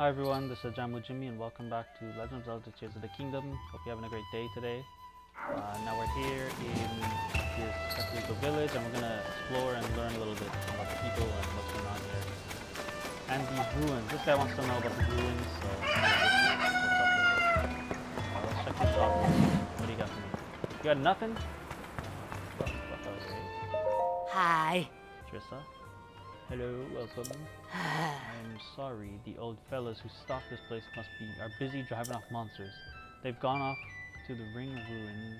Hi everyone, this is Jamu Jimmy and welcome back to Legend of Zelda Tears of the Kingdom. Hope you're having a great day today. Now we're here in this Kakariko village and we're going to explore and learn a little bit about the people and what's going on here. And these ruins. This guy wants to know about the ruins, so let's check your shop. What do you got for me? You got nothing? Hi. Trissa? Hello, welcome. I am sorry, the old fellows who stocked this place are busy driving off monsters. They've gone off to the ring ruin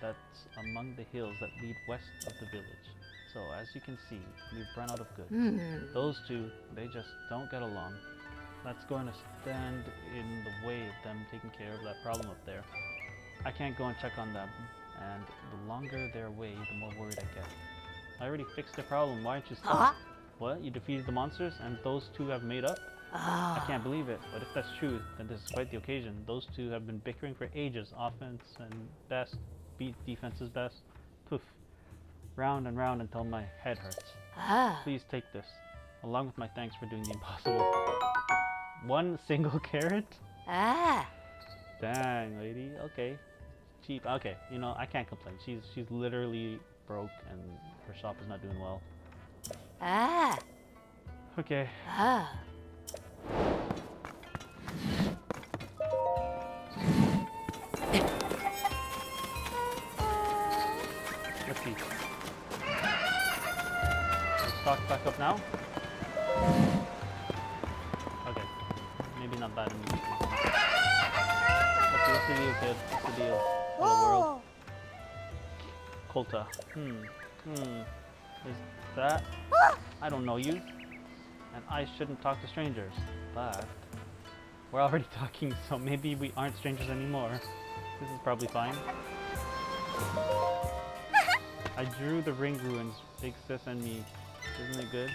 that's among the hills that lead west of the village. So as you can see, we've run out of goods. Those two, they just don't get along. That's going to stand in the way of them taking care of that problem up there. I can't go and check on them, and the longer they're away, the more worried I get. I already fixed the problem, why aren't you stuck? What? You defeated the monsters and those two have made up? I can't believe it, but if that's true, then this is quite the occasion. Those two have been bickering for ages. Offense and best, beat defense is best. Poof. Round and round until my head hurts. Please take this, along with my thanks for doing the impossible. One single carrot? Dang, lady. Okay. Cheap. Okay, you know, I can't complain. She's literally broke and her shop is not doing well. Okay. Let's see. Stock back up now? Okay. Maybe not bad anymore. Let's see, what's the deal, kid? What's the deal? Hello, world. Colta. Is that? I don't know you. And I shouldn't talk to strangers. But we're already talking, so maybe we aren't strangers anymore. This is probably fine. I drew the ring ruins, Big Sis and me. Isn't it good?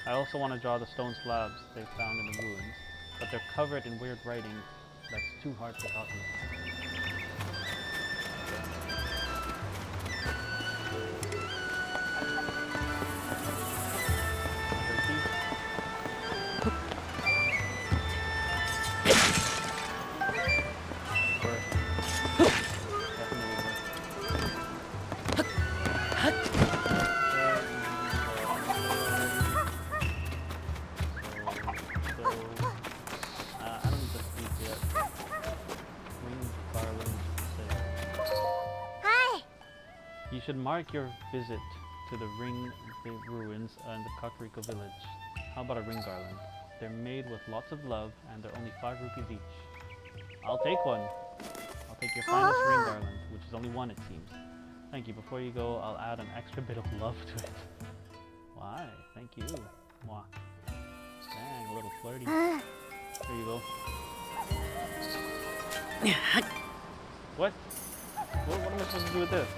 I also want to draw the stone slabs they found in the ruins, but they're covered in weird writing that's too hard to copy. You should mark your visit to the ring ruins and the Kakariko village. How about a ring garland? They're made with lots of love and they're only 5 rupees each. I'll take one. I'll take your finest ring garland, which is only one it seems. Thank you. Before you go, I'll add an extra bit of love to it. Why? Thank you. Mwah. Dang, a little flirty. Here you go. What? What am I supposed to do with this?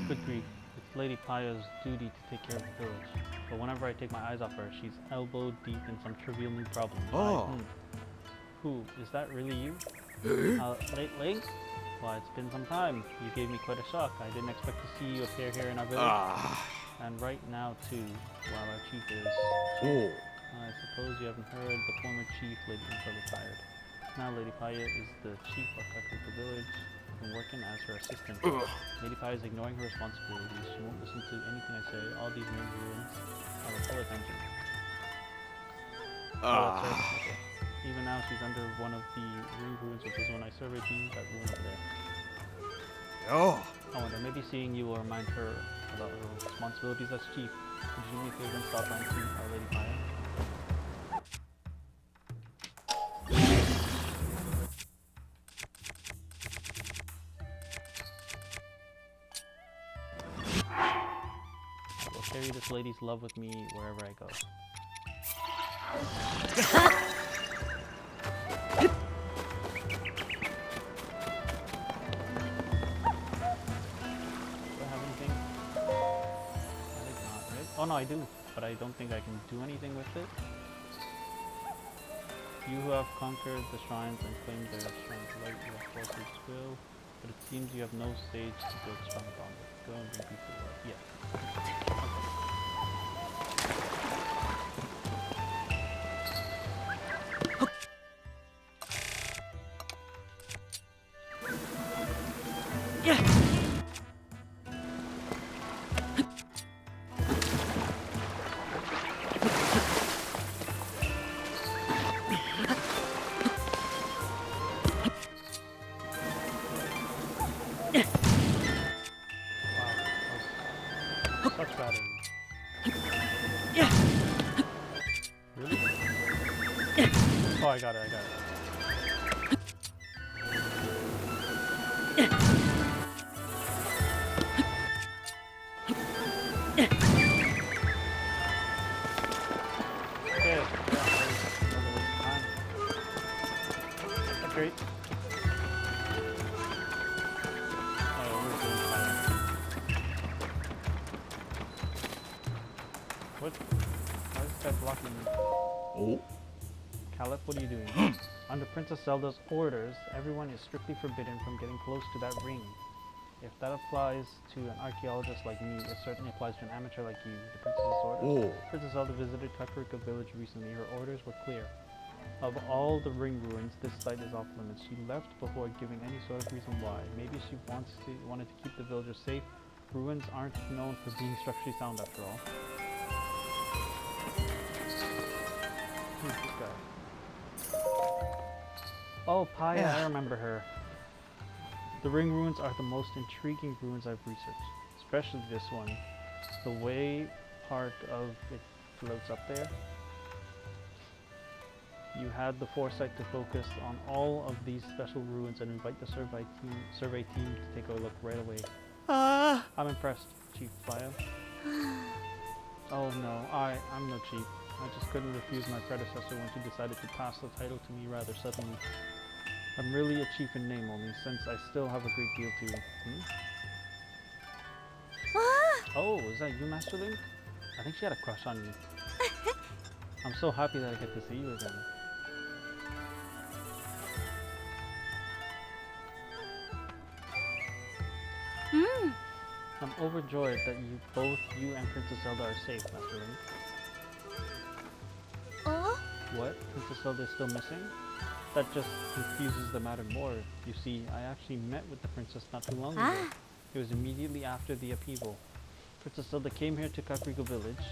Good grief. It's Lady Paya's duty to take care of the village. But whenever I take my eyes off her, she's elbow deep in some trivial new problem. Who? Is that really you? Lately? Why, it's been some time. You gave me quite a shock. I didn't expect to see you appear here in our village. And right now, too, while our chief is... I suppose you haven't heard the former chief, Lady Infa, retired. Now Lady Paya is the chief of Kakariko village. Been working as her assistant. Lady Paya is ignoring her responsibilities. She won't listen to anything I say. All these ring ruins are her full attention. Okay. Even now she's under one of the ring ruins, which is when I surveyed that ruin over there. I wonder, maybe seeing you will remind her about her responsibilities as chief. Could you do me a favor and stop by and see our Lady Paya? I will carry this lady's love with me wherever I go. Oh no, I do, but I don't think I can do anything with it. You who have conquered the shrines and claimed their strength, light your forces will. but it seems you have no sage to build strong bond with. Go and bring people away. Yeah. Such bad aim. Really? Oh, I got it, I got it. Okay, great. Oh, we're doing fine. What? Why is this guy blocking me? Oh. Caliph, what are you doing? Under Princess Zelda's orders, everyone is strictly forbidden from getting close to that ring. If that applies to an archaeologist like me, it certainly applies to an amateur like you. The princess's orders. Oh. Princess Zelda visited Kakariko village recently. Her orders were clear. Of all the ring ruins, this site is off limits. She left before giving any sort of reason why. Maybe she wanted to keep the villagers safe. Ruins aren't known for being structurally sound after all. Who's this guy? Oh, Paya, Yeah. I remember her. The ring ruins are the most intriguing ruins I've researched, especially this one. The way part of it floats up there. You had the foresight to focus on all of these special ruins and invite the survey team to take a look right away. I'm impressed, Chief Paya. Oh no, I'm no chief. I just couldn't refuse my predecessor when she decided to pass the title to me rather suddenly. I'm really a chief in name only, since I still have a great deal to... Oh, is that you, Master Link? I think she had a crush on you. I'm so happy that I get to see you again. I'm overjoyed that you and Princess Zelda are safe, Master Link. What? Princess Zelda is still missing? That just confuses the matter more. You see, I actually met with the princess not too long ago. It was immediately after the upheaval. Princess Zelda came here to Kakariko village.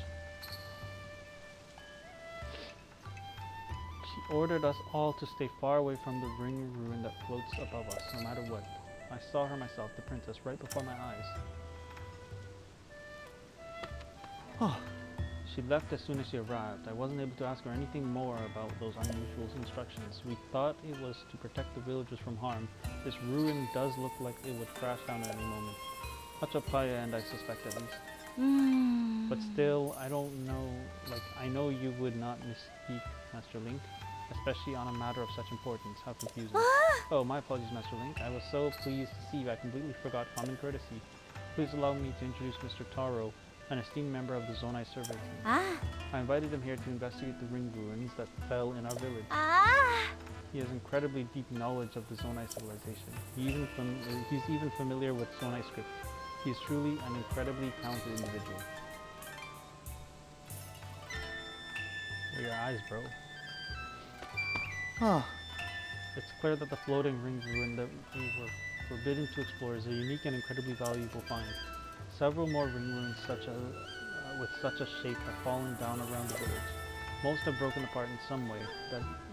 She ordered us all to stay far away from the ring ruin that floats above us, no matter what. I saw her myself, the princess, right before my eyes. Oh. She left as soon as she arrived. I wasn't able to ask her anything more about those unusual instructions. We thought it was to protect the villagers from harm. This ruin does look like it would crash down at any moment. Much of Paya and I suspect at least. But still, I don't know, I know you would not misspeak, Master Link, especially on a matter of such importance. How confusing. Oh, my apologies, Master Link. I was so pleased to see you, I completely forgot common courtesy. Please allow me to introduce Mr. Taro, an esteemed member of the Zonai survey team. I invited him here to investigate the ring ruins that fell in our village. He has incredibly deep knowledge of the Zonai civilization. He's even familiar with Zonai script. He is truly an incredibly talented individual. Where are your eyes, bro? It's clear that the floating ring ruin that we were forbidden to explore is a unique and incredibly valuable find. Several more ring ruins with such a shape have fallen down around the village. Most have broken apart in some way.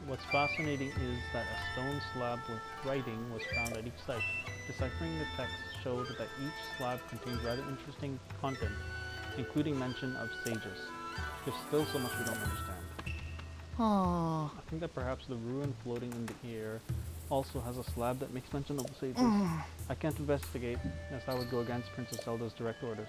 What's fascinating is that a stone slab with writing was found at each site. Deciphering the text showed that each slab contained rather interesting content, including mention of sages. There's still so much we don't understand. I think that perhaps the ruin floating in the air also has a slab that makes mention of the sages. I can't investigate, as that would go against Princess Zelda's direct orders.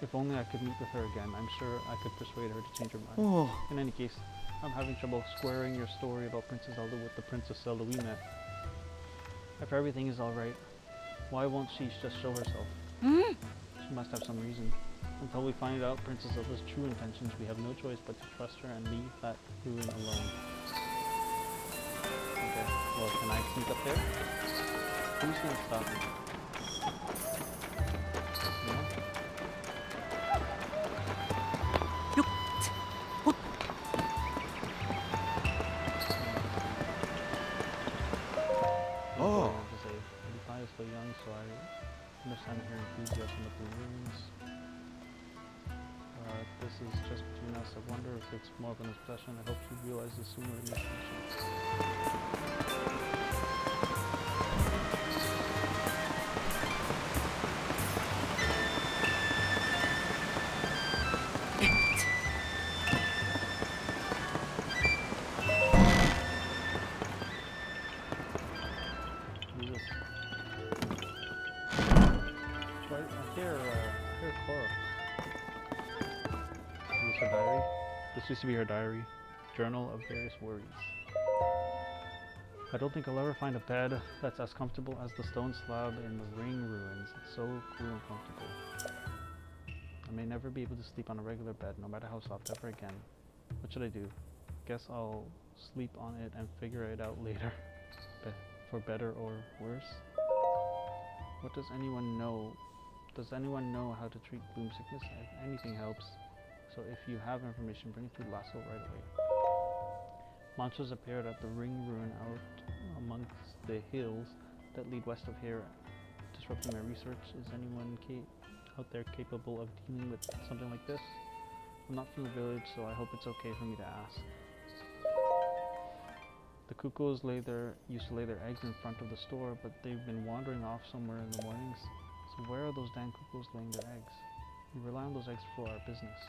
If only I could meet with her again, I'm sure I could persuade her to change her mind. In any case, I'm having trouble squaring your story about Princess Zelda with the Princess Zelda we met. If everything is alright, why won't she just show herself? She must have some reason. Until we find out Princess Zelda's true intentions, we have no choice but to trust her and leave that ruin alone. Okay, well, can I sneak up there? Who's gonna stop me? You know? Oh. To say, Pi is still young, so I understand her enthusiasm with the runes. This is just between us. I wonder if it's more of an obsession. I hope she realizes sooner or later. Jesus. Wait, I hear Cora. Is this her diary? This used to be her diary. Journal of various worries. I don't think I'll ever find a bed that's as comfortable as the stone slab in the ring ruins. It's so cool and comfortable. I may never be able to sleep on a regular bed, no matter how soft, ever again. What should I do? Guess I'll sleep on it and figure it out later. For better or worse? What does anyone know? Does anyone know how to treat gloom sickness? If anything helps. So if you have information, bring it to Lasso right away. Monsters appeared at the ring ruin out amongst the hills that lead west of here, disrupting my research. Is anyone out there capable of dealing with something like this? I'm not from the village, so I hope it's okay for me to ask. The cuckoos used to lay their eggs in front of the store, but they've been wandering off somewhere in the mornings. So where are those damn cuckoos laying their eggs? We rely on those eggs for our business.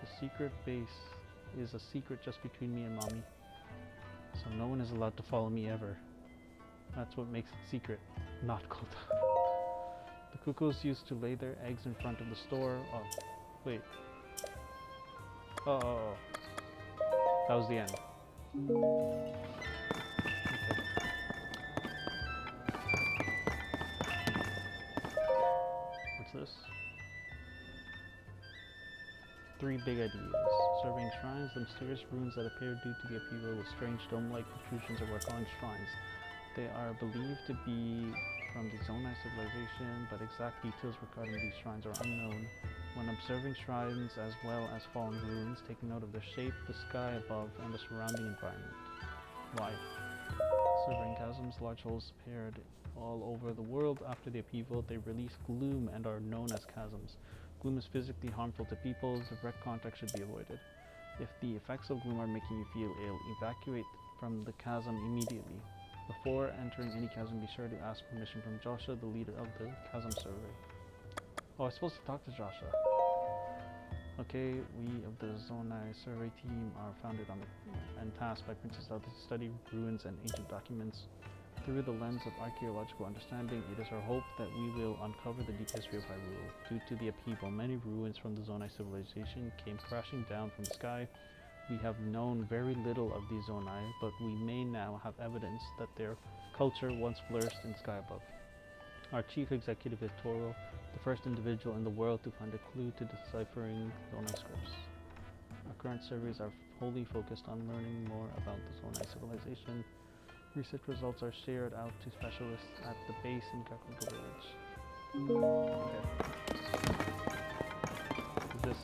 The secret base is a secret just between me and Mommy. So no one is allowed to follow me ever. That's what makes it secret, not cult. The cuckoos used to lay their eggs in front of the store. Oh, wait. Oh. That was the end. Okay. What's this? 3 big ideas. Surveying shrines, the mysterious ruins that appear due to the upheaval with strange dome-like protrusions that we're calling shrines. They are believed to be from the Zonai civilization, but exact details regarding these shrines are unknown. When observing shrines as well as fallen ruins, taking note of their shape, the sky above, and the surrounding environment. Why? Surveying chasms, large holes appeared all over the world. After the upheaval, they release gloom and are known as chasms. Gloom is physically harmful to people. Direct contact should be avoided. If the effects of gloom are making you feel ill, evacuate from the chasm immediately. Before entering any chasm, be sure to ask permission from Joshua, the leader of the chasm survey. Oh, I was supposed to talk to Joshua. Okay, we of the Zonai survey team are founded on and tasked by Princess Zelda to study ruins and ancient documents. Through the lens of archaeological understanding, it is our hope that we will uncover the deep history of Hyrule. Due to the upheaval, many ruins from the Zonai civilization came crashing down from the sky. We have known very little of the Zonai, but we may now have evidence that their culture once flourished in the sky above. Our chief executive is Toro, the first individual in the world to find a clue to deciphering Zonai scripts. Our current surveys are wholly focused on learning more about the Zonai civilization. Research results are shared out to specialists at the base in Kakariko village. Okay. Is this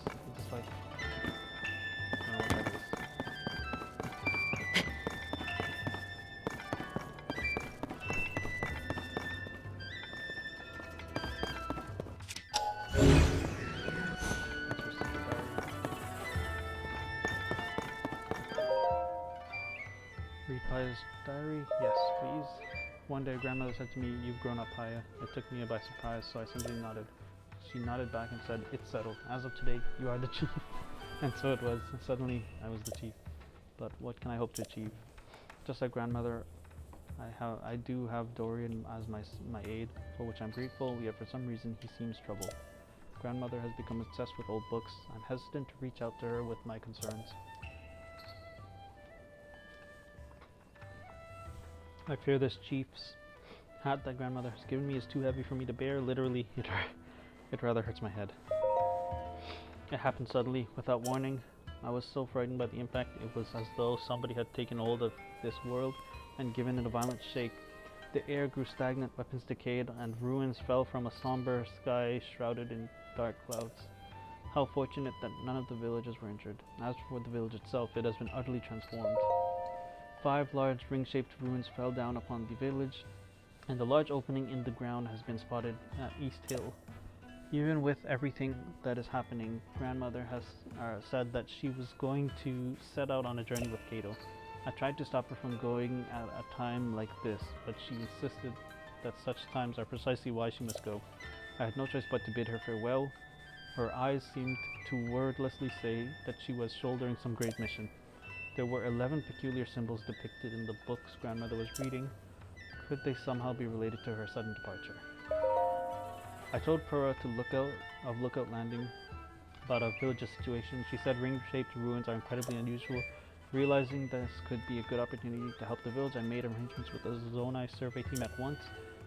like... I don't know what that is. Read Paya's diary? Yes, please. One day, grandmother said to me, "You've grown up, Paya." It took me by surprise, so I simply nodded. She nodded back and said, "It's settled. As of today, you are the chief." And so it was. Suddenly, I was the chief. But what can I hope to achieve? Just like grandmother, I do have Dorian as my aide, for which I'm grateful, yet for some reason he seems troubled. Grandmother has become obsessed with old books. I'm hesitant to reach out to her with my concerns. I fear this chief's hat that grandmother has given me is too heavy for me to bear. Literally, it rather hurts my head. It happened suddenly, without warning. I was so frightened by the impact, it was as though somebody had taken hold of this world and given it a violent shake. The air grew stagnant, weapons decayed, and ruins fell from a somber sky shrouded in dark clouds. How fortunate that none of the villagers were injured. As for the village itself, it has been utterly transformed. 5 large ring-shaped ruins fell down upon the village, and a large opening in the ground has been spotted at East Hill. Even with everything that is happening, grandmother has said that she was going to set out on a journey with Kato. I tried to stop her from going at a time like this, but she insisted that such times are precisely why she must go. I had no choice but to bid her farewell. Her eyes seemed to wordlessly say that she was shouldering some great mission. There were 11 peculiar symbols depicted in the books grandmother was reading. Could they somehow be related to her sudden departure? I told Pura to Lookout Landing about our village's situation. She said ring-shaped ruins are incredibly unusual. Realizing this could be a good opportunity to help the village, I made arrangements with the Zonai survey team at once.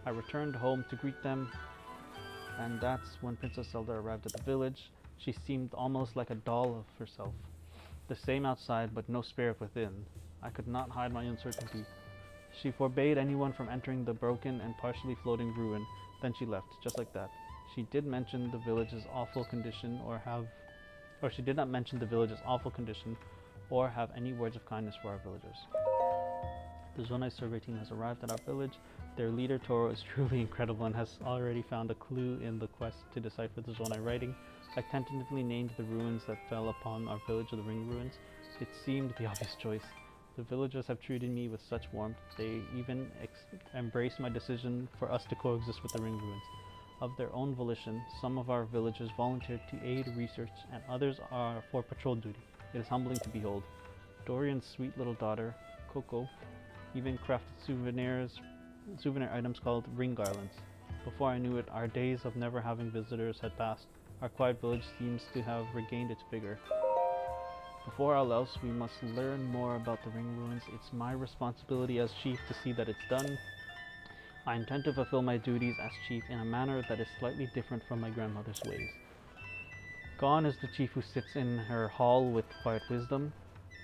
I returned home to greet them, and that's when Princess Zelda arrived at the village. She seemed almost like a doll of herself. The same outside, but no spirit within. I could not hide my uncertainty. She forbade anyone from entering the broken and partially floating ruin. Then she left, just like that. She did mention the village's awful condition, she did not mention the village's awful condition, or have any words of kindness for our villagers. The Zonai survey team has arrived at our village. Their leader Toro is truly incredible and has already found a clue in the quest to decipher the Zonai writing. I tentatively named the ruins that fell upon our village the Ring Ruins. It seemed the obvious choice. The villagers have treated me with such warmth. They even embraced my decision for us to coexist with the Ring Ruins. Of their own volition, some of our villagers volunteered to aid research and others are for patrol duty. It is humbling to behold. Dorian's sweet little daughter, Coco, even crafted souvenir items called ring garlands. Before I knew it, our days of never having visitors had passed. Our quiet village seems to have regained its vigor. Before all else, we must learn more about the Ring Ruins. It's my responsibility as chief to see that it's done. I intend to fulfill my duties as chief in a manner that is slightly different from my grandmother's ways. Gone is the chief who sits in her hall with quiet wisdom.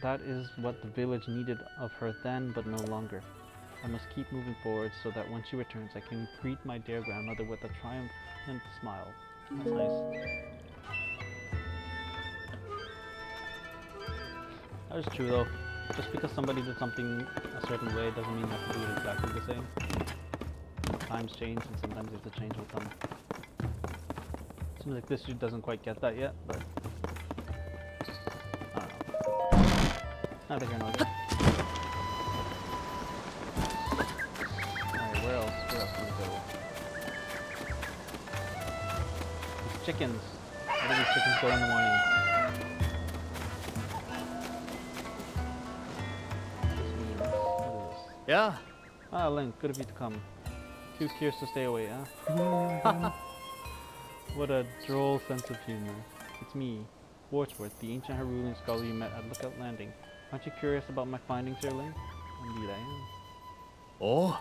That is what the village needed of her then, but no longer. I must keep moving forward so that when she returns, I can greet my dear grandmother with a triumphant smile. That's nice. That is true though. Just because somebody did something a certain way doesn't mean you have to do it exactly the same. Times change and sometimes you have to change with them. Seems like this dude doesn't quite get that yet, but I don't know. Neither here nor there. Alright, where else can we go? These chickens. Where do these chickens go in the morning? Yeah. Ah, Link, good of you to come. Too curious to stay away, huh? What a droll sense of humor. It's me, Wordsworth, the ancient Herulian scholar you met at Lookout Landing. Aren't you curious about my findings here, Link? Indeed I am. Oh?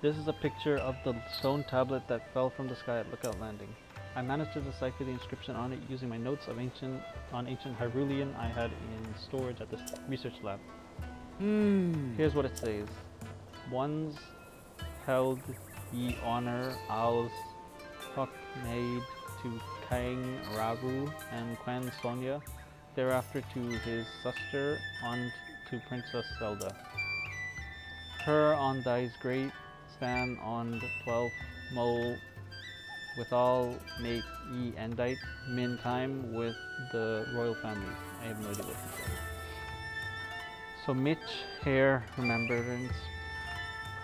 This is a picture of the stone tablet that fell from the sky at Lookout Landing. I managed to decipher the inscription on it using my notes of ancient Hyrulean I had in storage at the research lab. Here's what it says. Ones held ye honor owls Puck made to Kang Rabu and Quen Sonia, thereafter to his sister and to Princess Zelda. Her on thy's great stand on the 12th mole withal make ye endite min time with the royal family. I have no idea what he said. So Mitch here remembrance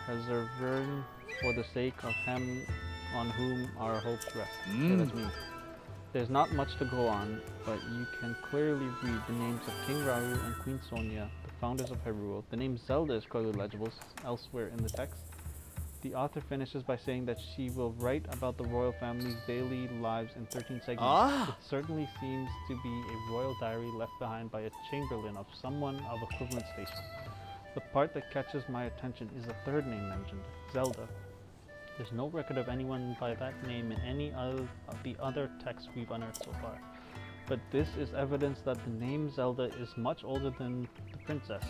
preserving for the sake of him on whom our hopes rest. Okay, that's me. There's not much to go on, but you can clearly read the names of King Rauru and Queen Sonia, the founders of Hyrule. The name Zelda is clearly legible elsewhere in the text. The author finishes by saying that she will write about the royal family's daily lives in 13 segments. It certainly seems to be a royal diary left behind by a chamberlain of someone of equivalent station. The part that catches my attention is the third name mentioned, Zelda. There's no record of anyone by that name in any of the other texts we've unearthed so far. But this is evidence that the name Zelda is much older than the princess.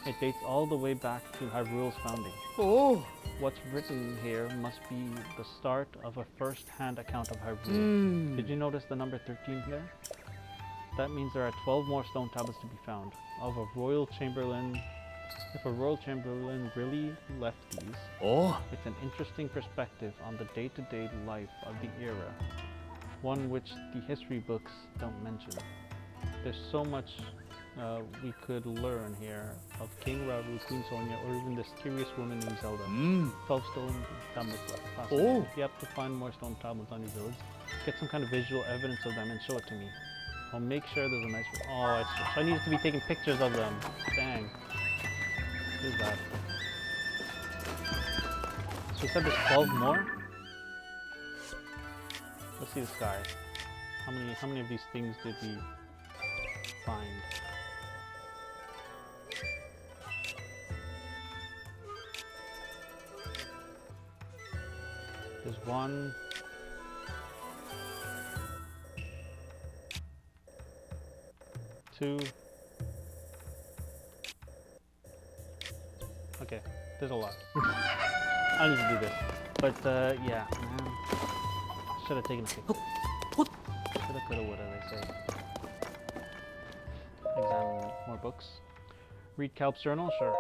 It dates all the way back to Hyrule's founding. Oh. What's written here must be the start of a first-hand account of Hyrule. Did you notice the number 13 there? That means there are 12 more stone tablets to be found. Of a royal chamberlain, if a royal chamberlain really left these, it's an interesting perspective on the day-to-day life of the era, one which the history books don't mention. There's so much we could learn here of King Rauru, Queen Sonia, or even this curious woman named Zelda. 12 stone tablets left. Fascinating. If you have to find more stone tablets on your village, get some kind of visual evidence of them and show it to me. I'll make sure there's a nice... Oh, it's just, I needed to be taking pictures of them. Dang. Who's that? She said there's 12 more? Let's see the sky. How many of these things did we find? There's 1, 2. Okay, there's a lot. I need to do this. But yeah, man. Should have taken a picture. Shoulda, coulda, woulda, they say. Examine more books. Read Calip's journal? Sure.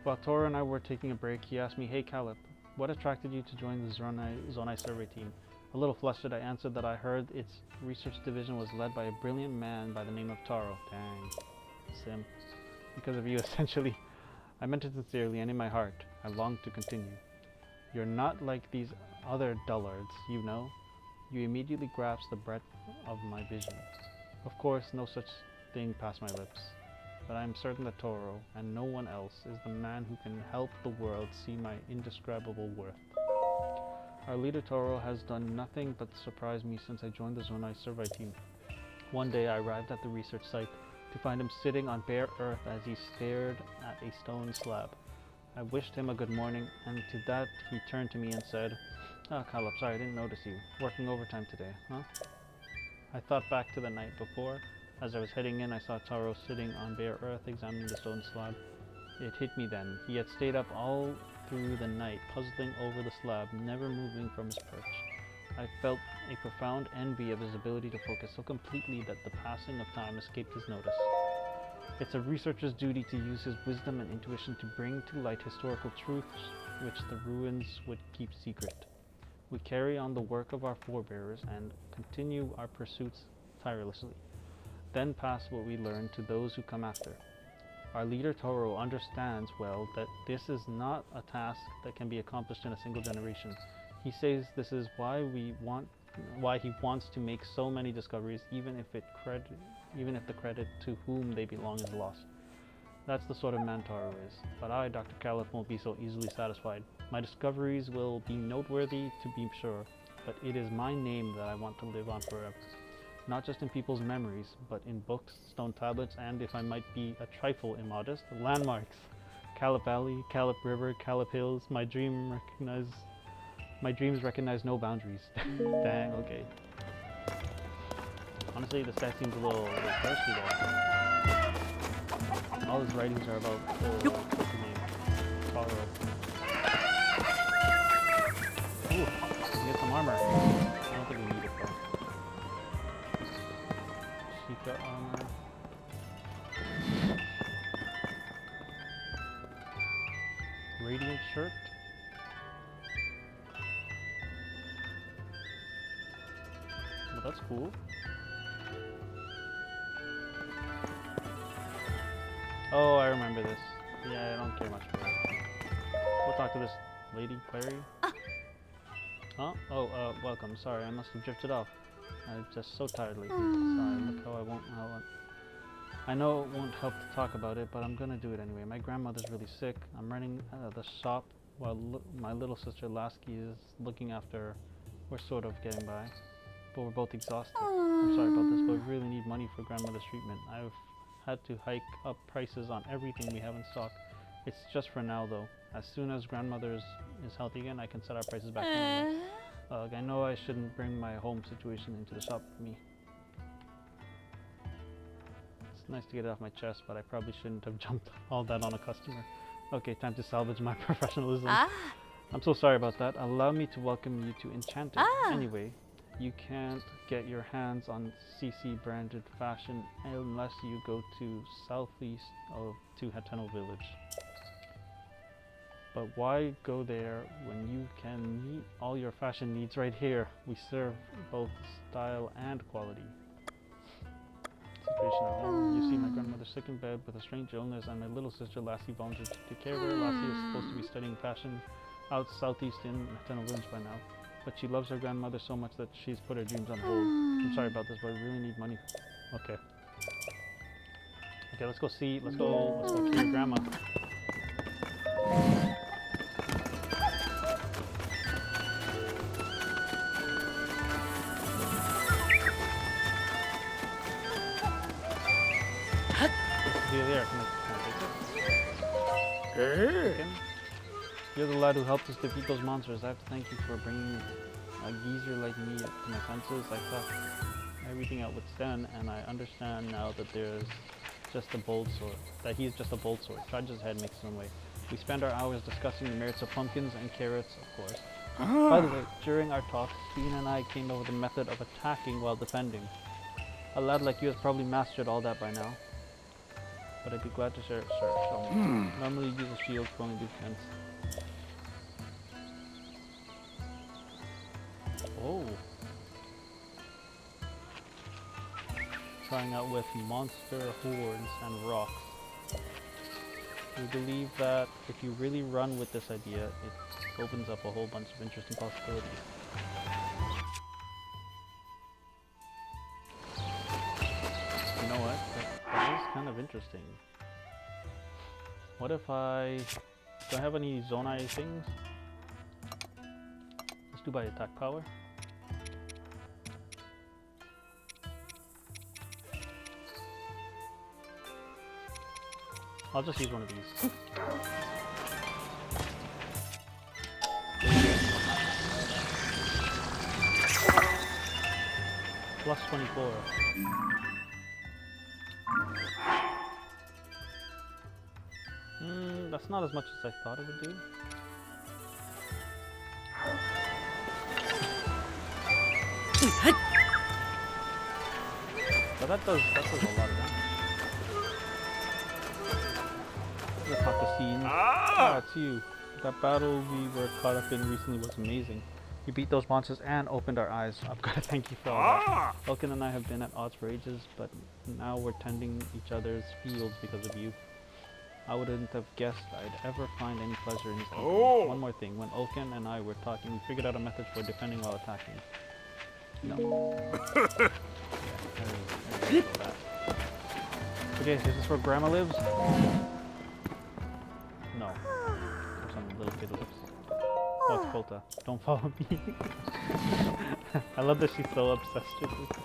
While Tora and I were taking a break, he asked me, "Hey Calip, what attracted you to join the Zonai survey team?" A little flustered, I answered that I heard its research division was led by a brilliant man by the name of Taro. Dang. Sim. Because of you, essentially. I meant it sincerely, and in my heart, I longed to continue. You're not like these other dullards, you know. You immediately grasp the breadth of my vision. Of course, no such thing passed my lips. But I am certain that Toro, and no one else, is the man who can help the world see my indescribable worth. Our leader Toro has done nothing but surprise me since I joined the Zonai survey team. One day I arrived at the research site to find him sitting on bare earth as he stared at a stone slab. I wished him a good morning, and to that he turned to me and said, "Ah, Calip, sorry, I didn't notice you. Working overtime today, huh?" I thought back to the night before. As I was heading in, I saw Taro sitting on bare earth examining the stone slab. It hit me then. He had stayed up all through the night, puzzling over the slab, never moving from his perch. I felt a profound envy of his ability to focus so completely that the passing of time escaped his notice. It's a researcher's duty to use his wisdom and intuition to bring to light historical truths which the ruins would keep secret. We carry on the work of our forebears and continue our pursuits tirelessly. Then pass what we learn to those who come after. Our leader Toro understands well that this is not a task that can be accomplished in a single generation. He says this is why he wants to make so many discoveries, even if the credit to whom they belong is lost. That's the sort of man Taro is. But I, Dr. Calip, won't be so easily satisfied. My discoveries will be noteworthy, to be sure, but it is my name that I want to live on forever. Not just in people's memories, but in books, stone tablets, and, if I might be a trifle immodest, landmarks. Calip Valley, Calip River, Calip Hills, my dreams recognize no boundaries. Dang, okay. Honestly, this guy seems a little thirsty there. All his writings are about what's his name? Taro. Ooh, we get some armor. I don't think we need it though. Sheikah armor. Radiant shirt. Well, that's cool. Oh, I remember this. Yeah, I don't care much for it. We'll talk to this lady, Clary. Huh? Oh, welcome. Sorry, I must have drifted off. I'm just so tired lately. Sorry, look how I know it won't help to talk about it, but I'm gonna do it anyway. My grandmother's really sick. I'm running the shop while my little sister Lasky is looking after her. We're sort of getting by, but we're both exhausted. I'm sorry about this, but we really need money for grandmother's treatment. I've had to hike up prices on everything we have in stock. It's just for now though. As soon as grandmother is healthy again, I can set our prices back anyway. I know I shouldn't bring my home situation into the shop with me. nice to get it off my chest, but I probably shouldn't have jumped all that on a customer. Okay, time to salvage my professionalism. I'm so sorry about that. Allow me to welcome you to Enchanted. Anyway, you can't get your hands on CC branded fashion unless you go to southeast to Hateno Village. But why go there when you can meet all your fashion needs right here? We serve both style and quality. Situation at home. You see my grandmother sick in bed with a strange illness, and my little sister Lassie volunteered to take care of her. Lassie is supposed to be studying fashion out southeast in Hateno Village by now, but she loves her grandmother so much that she's put her dreams on hold. I'm sorry about this, but I really need money. Okay. Okay, let's go see your grandma. There. Can I take it? You're the lad who helped us defeat those monsters. I have to thank you for bringing a geezer like me to my senses. I thought everything out would stand, and I understand now that he's just a bold sort. Trudge his head, makes his own way. We spend our hours discussing the merits of pumpkins and carrots, of course. By the way, during our talk, Bean and I came over the method of attacking while defending. A lad like you has probably mastered all that by now. But I'd be glad to share it, sir. Show me. Normally use a shield for only defense. Oh. Trying out with monster horns and rocks. We believe that if you really run with this idea, it opens up a whole bunch of interesting possibilities. You know what? That is kind of interesting. What if do I have any Zonai things? Let's do by attack power. I'll just use one of these. Plus 24. That's not as much as I thought it would do. But that does a lot of damage. Let's talk to scene. Ah, it's you. That battle we were caught up in recently was amazing. You beat those monsters and opened our eyes. I've got to thank you for all that. Elkin and I have been at odds for ages, but now we're tending each other's fields because of you. I wouldn't have guessed I'd ever find any pleasure in this company. One more thing, when Oken and I were talking, we figured out a method for defending while attacking. No. Okay, is this where Grandma lives? No. There's some little kid lips. Oh, it's Kota. Don't follow me. I love that she's so obsessed with it.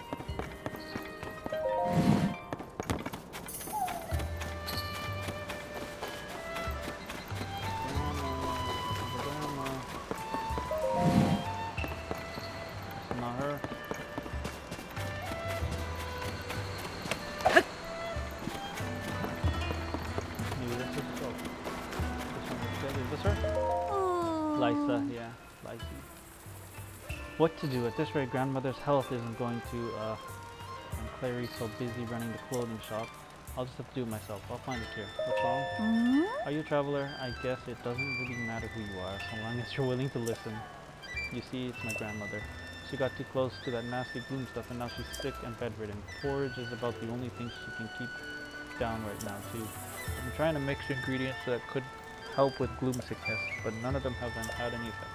What to do? At this rate, grandmother's health isn't going to, and Clary's so busy running the clothing shop. I'll just have to do it myself. I'll find a cure. What's wrong? Are you a traveler? I guess it doesn't really matter who you are, so long as you're willing to listen. You see, it's my grandmother. She got too close to that nasty gloom stuff, and now she's sick and bedridden. Porridge is about the only thing she can keep down right now, too. I've been trying to mix ingredients that could help with gloom sickness, but none of them have had any effect.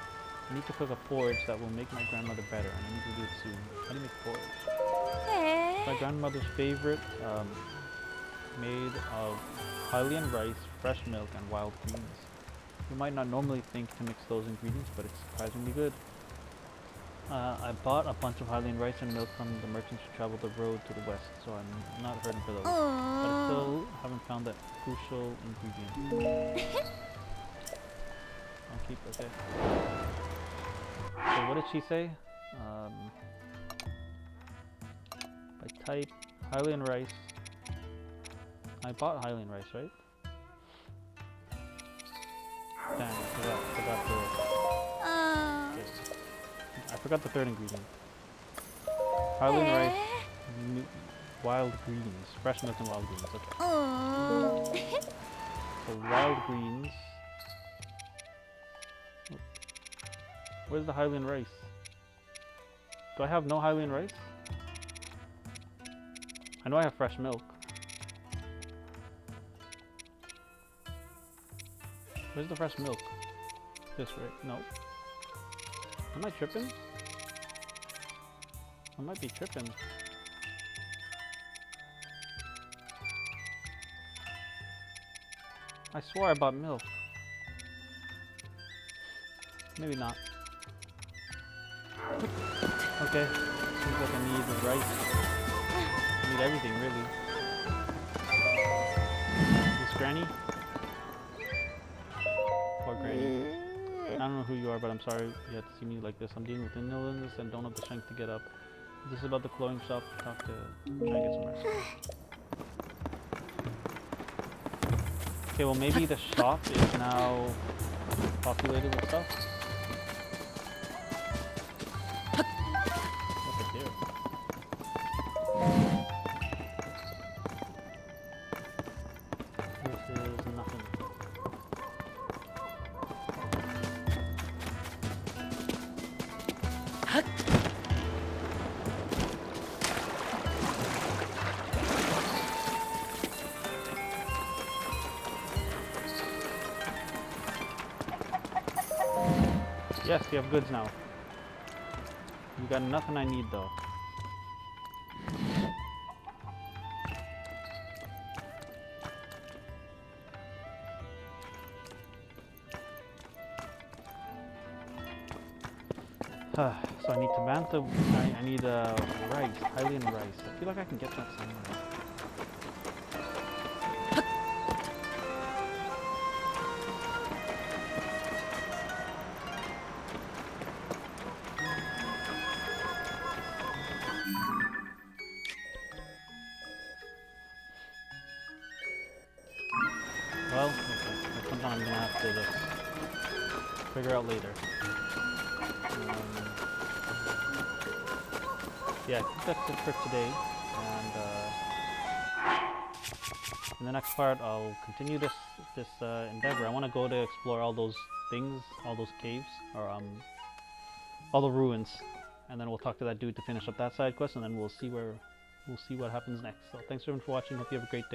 I need to cook a porridge that will make my grandmother better, and I need to do it soon. How do you make porridge? My grandmother's favorite, made of Hylian rice, fresh milk, and wild greens. You might not normally think to mix those ingredients, but it's surprisingly good. I bought a bunch of Hylian rice and milk from the merchants who traveled the road to the west, so I'm not hurting for those. But I still haven't found that crucial ingredient. I'll keep, okay. So what did she say? If I type Hylian rice, I bought Hylian rice, right? Damn, I forgot the third ingredient. Hylian rice, wild greens, fresh milk and wild greens. Okay. So wild greens. Where's the Hylian rice? Do I have no Hylian rice? I know I have fresh milk. Where's the fresh milk? This, right? No. Am I tripping? I might be tripping. I swore I bought milk. Maybe not. Okay. Seems like I need the rice. I need everything, really. Is this Granny? Poor Granny. I don't know who you are, but I'm sorry you had to see me like this. I'm dealing with an illness and don't have the strength to get up. Is this about the clothing shop? Talk to... try and get some rest. Okay, well maybe the shop is now populated with stuff. What's up here? This is nothing. Yes, you have goods now. You got nothing I need though. So I need Tabantha, I need rice, Hylian rice. I feel like I can get that somewhere. Well, okay. That's something I'm gonna have to just figure out later. Yeah, I think that's it for today. And in the next part, I'll continue this endeavor. I want to go to explore all those things, all those caves, or all the ruins, and then we'll talk to that dude to finish up that side quest, and then we'll see what happens next. So thanks everyone for watching. Hope you have a great day.